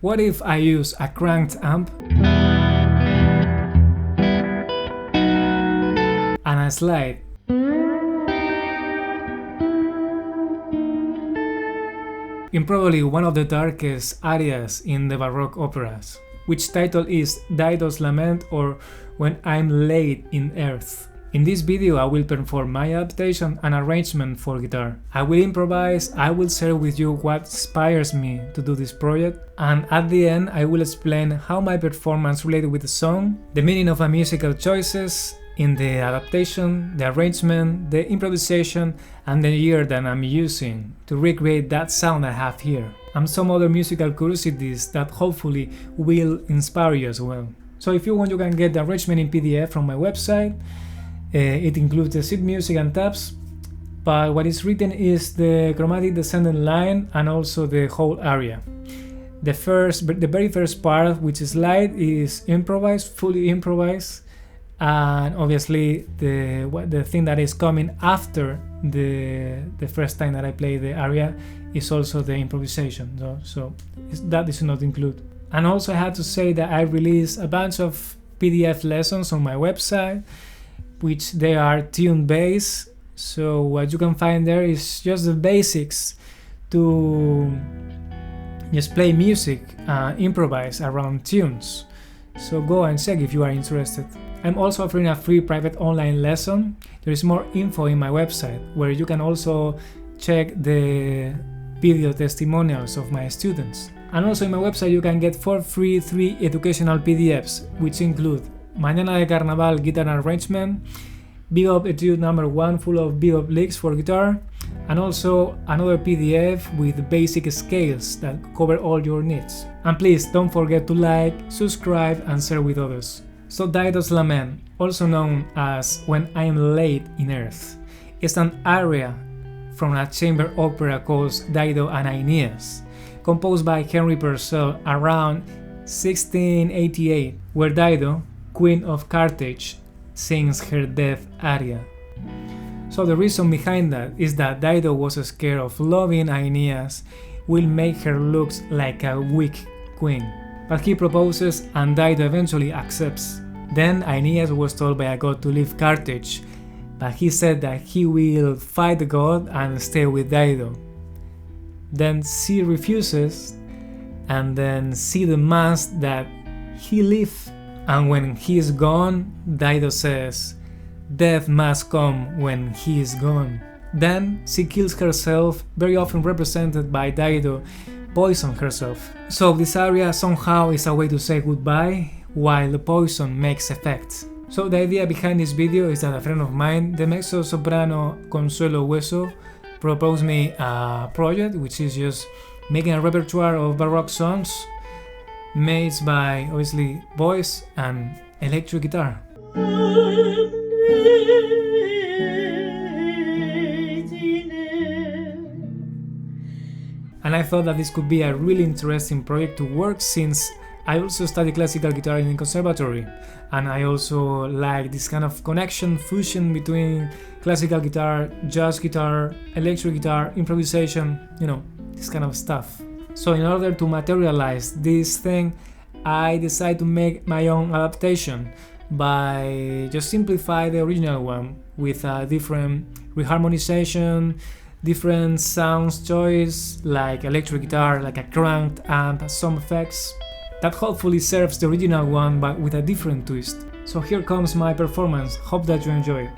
What if I use a cranked amp and a slide? In probably one of the darkest arias in the Baroque operas, which title is Dido's Lament or When I'm Laid in Earth. In this video I will perform my adaptation and arrangement for guitar. I will improvise, I will share with you what inspires me to do this project, and at the end I will explain how my performance related with the song, the meaning of my musical choices in the adaptation, the arrangement, the improvisation, and the year that I'm using to recreate that sound I have here, and some other musical curiosities that hopefully will inspire you as well. So if you want, you can get the arrangement in PDF from my website. It includes the sheet music and tabs, but what is written is the chromatic descending line and also the whole aria. The very first part, which is light, is improvised, fully improvised, and obviously the thing that is coming after the first time that I play the aria is also the improvisation. So that is not included. And also I had to say that I released a bunch of PDF lessons on my website, which they are tune based. So what you can find there is just the basics to just play music and improvise around tunes. So go and check if you are interested. I'm also offering a free private online lesson. There is more info in my website, where you can also check the video testimonials of my students. And also in my website you can get for free 3 educational PDFs, which include Mañana de Carnaval guitar arrangement, Bebop Etude number 1 full of bebop licks for guitar, and also another PDF with basic scales that cover all your needs. And please don't forget to like, subscribe, and share with others. So Dido's Lament, also known as When I'm Laid in Earth, is an aria from a chamber opera called Dido and Aeneas, composed by Henry Purcell around 1688, where Dido, Queen of Carthage, sings her death aria. So the reason behind that is that Dido was scared of loving Aeneas will make her look like a weak queen. But he proposes and Dido eventually accepts. Then Aeneas was told by a god to leave Carthage, but he said that he will fight the god and stay with Dido. Then she refuses, and then she demands that he leave. And when he is gone, Dido says, "Death must come when he is gone." Then she kills herself, very often represented by Dido poison herself. So this aria somehow is a way to say goodbye while the poison makes effect. So the idea behind this video is that a friend of mine, the mezzo-soprano Consuelo Hueso, proposed me a project which is just making a repertoire of Baroque songs made by obviously voice and electric guitar. And I thought that this could be a really interesting project to work, since I also study classical guitar in the conservatory, and I also like this kind of connection, fusion between classical guitar, jazz guitar, electric guitar, improvisation, this kind of stuff. So in order to materialize this thing, I decided to make my own adaptation by just simplify the original one with a different reharmonization, different sounds choice, like electric guitar, like a cranked amp, some effects that hopefully serves the original one but with a different twist. So here comes my performance, hope that you enjoy.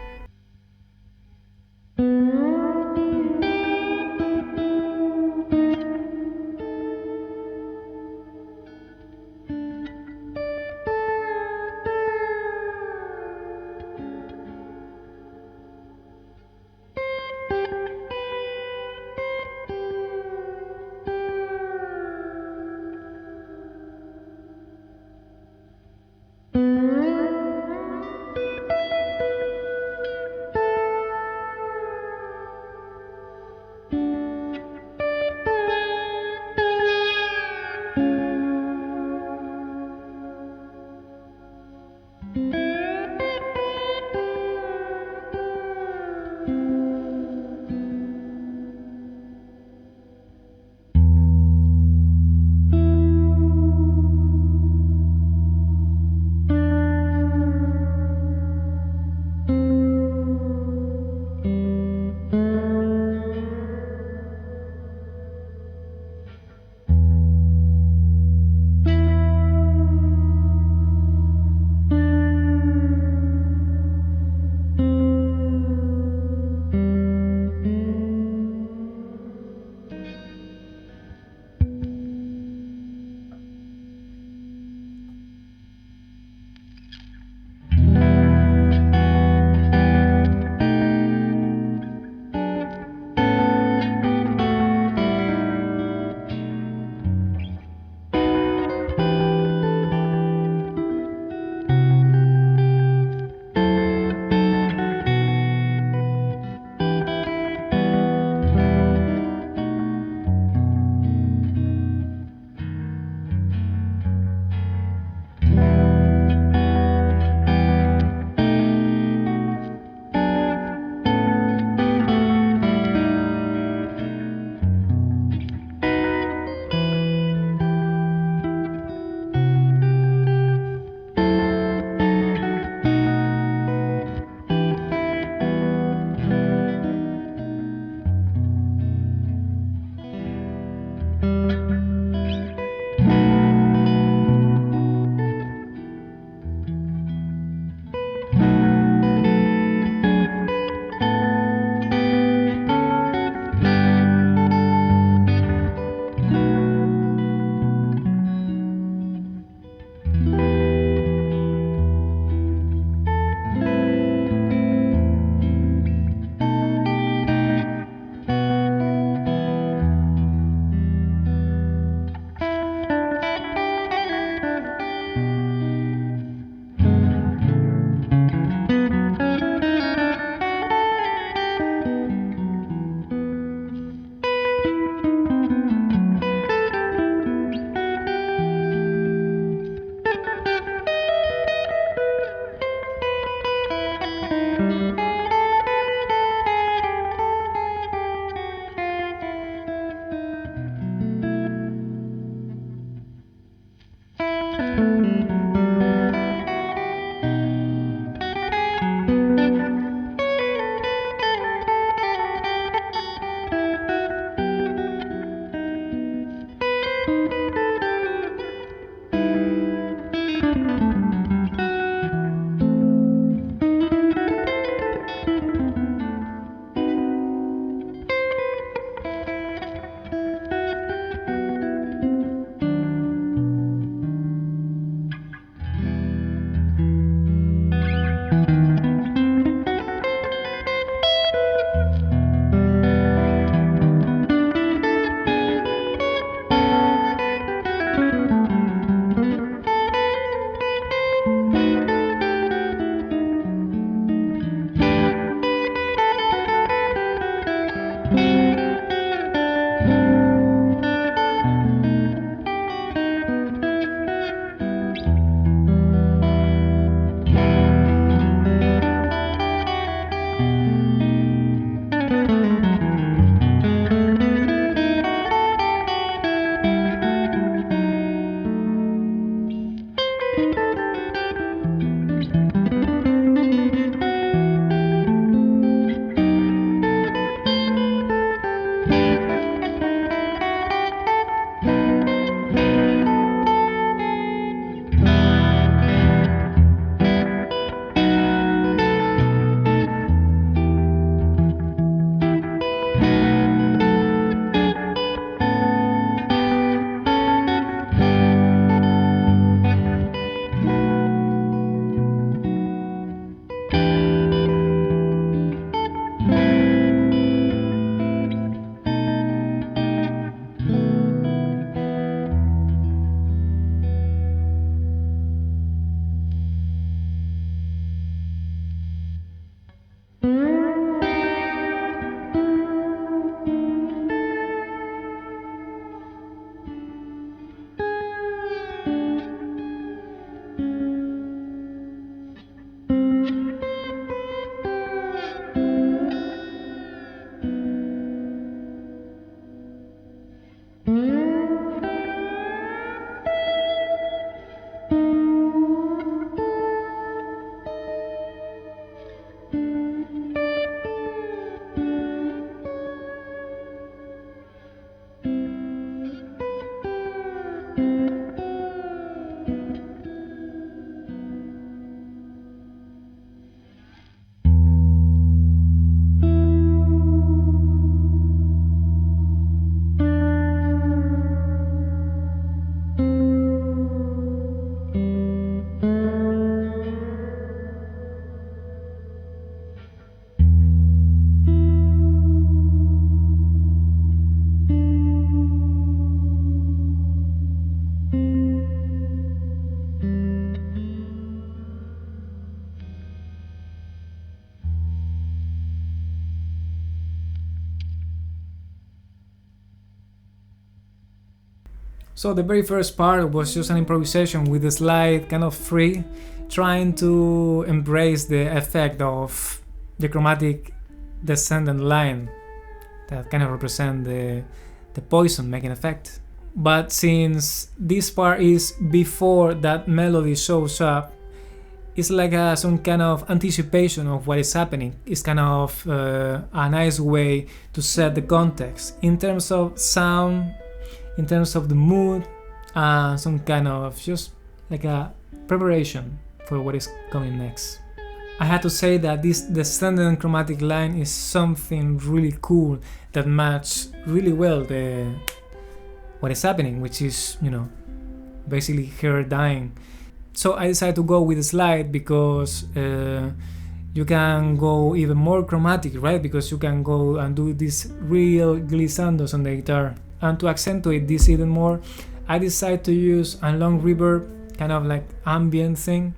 So the very first part was just an improvisation with the slide kind of free, trying to embrace the effect of the chromatic descendant line that kind of represent the poison making effect. But since this part is before that melody shows up, it's like some kind of anticipation of what is happening. It's kind of a nice way to set the context in terms of sound, in terms of the mood, some kind of just like a preparation for what is coming next. I had to say that this descendant chromatic line is something really cool that matches really well what is happening, which is, basically her dying. So I decided to go with the slide because you can go even more chromatic, right? Because you can go and do these real glissandos on the guitar. And to accentuate this even more, I decided to use a long reverb, kind of like ambient thing,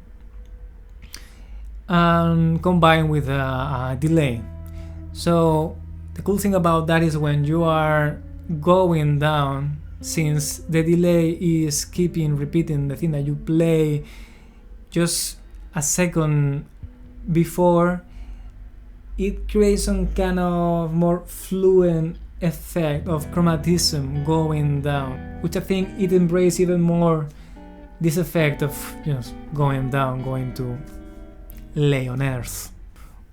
and combined with a delay. So the cool thing about that is when you are going down, since the delay is keeping repeating the thing that you play just a second before, it creates some kind of more fluent effect of chromatism going down, which I think it embraces even more this effect of going down, going to lay on earth.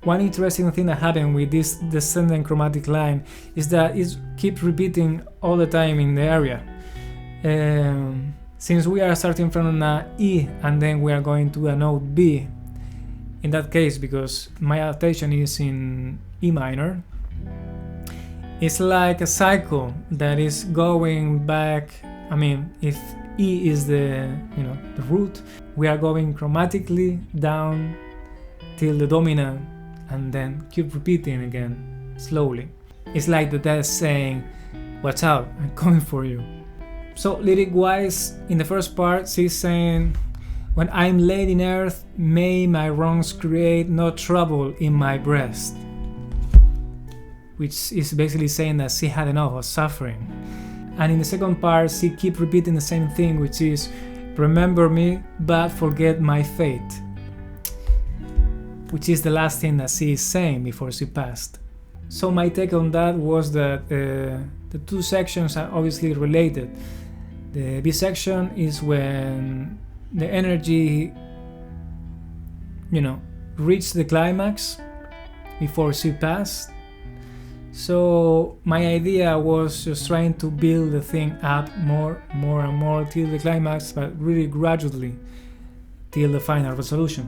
One interesting thing that happened with this descendant chromatic line is that it keeps repeating all the time in the aria. Since we are starting from an E and then we are going to a note B, in that case, because my adaptation is in E minor, it's like a cycle that is going back. I mean, if E is the root, we are going chromatically down till the dominant and then keep repeating again slowly. It's like the death saying, "Watch out, I'm coming for you." So lyric wise, in the first part she's saying, "When I'm laid in earth, may my wrongs create no trouble in my breast," which is basically saying that she had enough of suffering. And in the second part she keep repeating the same thing, which is, "Remember me, but forget my fate," which is the last thing that she is saying before she passed. So my take on that was that the two sections are obviously related. The B section is when the energy, reached the climax before she passed. So my idea was just trying to build the thing up more and more till the climax, but really gradually till the final resolution.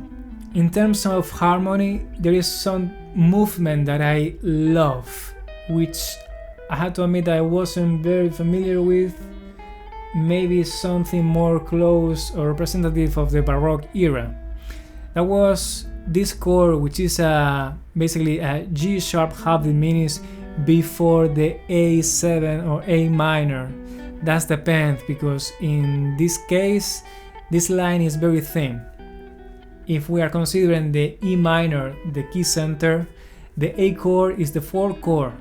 In terms of harmony, there is some movement that I love, which I have to admit I wasn't very familiar with. Maybe something more close or representative of the Baroque era. That was this chord, which is basically a G sharp half diminished before the A7 or A minor. That's the pen, because in this case this line is very thin. If we are considering the E minor, the key center, the A chord is the fourth chord.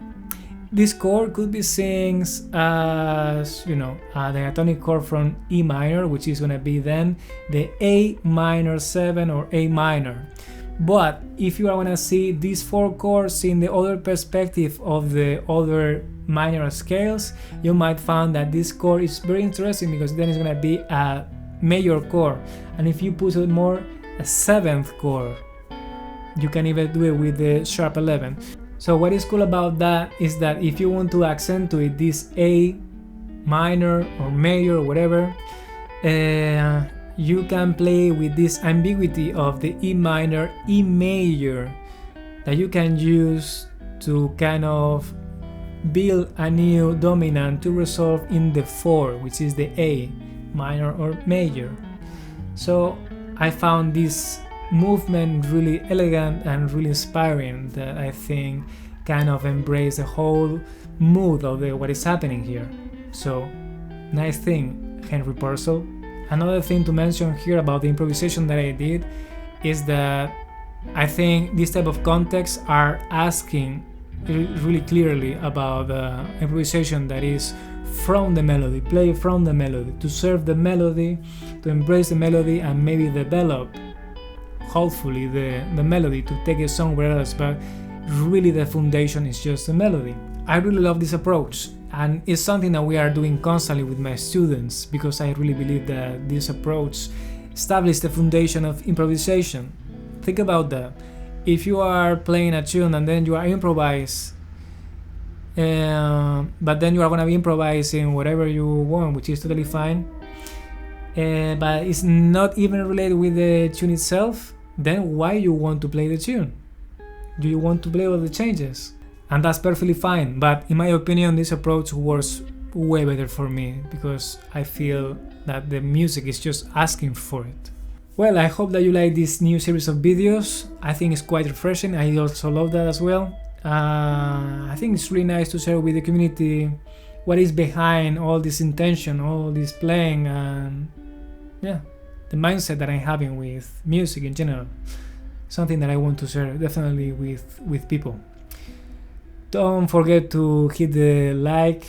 This chord could be seen as, the diatonic chord from E minor, which is going to be then the A minor 7 or A minor. But if you are going to see these four chords in the other perspective of the other minor scales, you might find that this chord is very interesting, because then it's going to be a major chord. And if you put it more, a seventh chord, you can even do it with the sharp 11. So what is cool about that is that if you want to accentuate this A minor or major or whatever, you can play with this ambiguity of the E minor, E major, that you can use to kind of build a new dominant to resolve in the 4, which is the A minor or major. So I found this movement really elegant and really inspiring, that I think kind of embrace the whole mood of what is happening here. So nice thing, Henry Purcell. Another thing to mention here about the improvisation that I did is that I think this type of contexts are asking really clearly about the improvisation that is from the melody, play from the melody, to serve the melody, to embrace the melody, and maybe develop, hopefully, the melody to take it somewhere else, but really the foundation is just the melody. I really love this approach, and it's something that we are doing constantly with my students, because I really believe that this approach establishes the foundation of improvisation. Think about that. If you are playing a tune and then you are improvise, but then you are going to be improvising whatever you want, which is totally fine, but it's not even related with the tune itself, then why you want to play the tune? Do you want to play all the changes? And that's perfectly fine, but in my opinion this approach works way better for me, because I feel that the music is just asking for it. Well, I hope that you like this new series of videos. I think it's quite refreshing. I also love that as well. I think it's really nice to share with the community what is behind all this intention, all this playing, and yeah, the mindset that I'm having with music in general. Something that I want to share definitely with people. Don't forget to hit the like,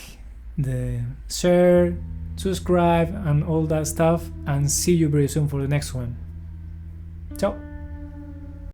the share, subscribe, and all that stuff, and see you very soon for the next one. Ciao!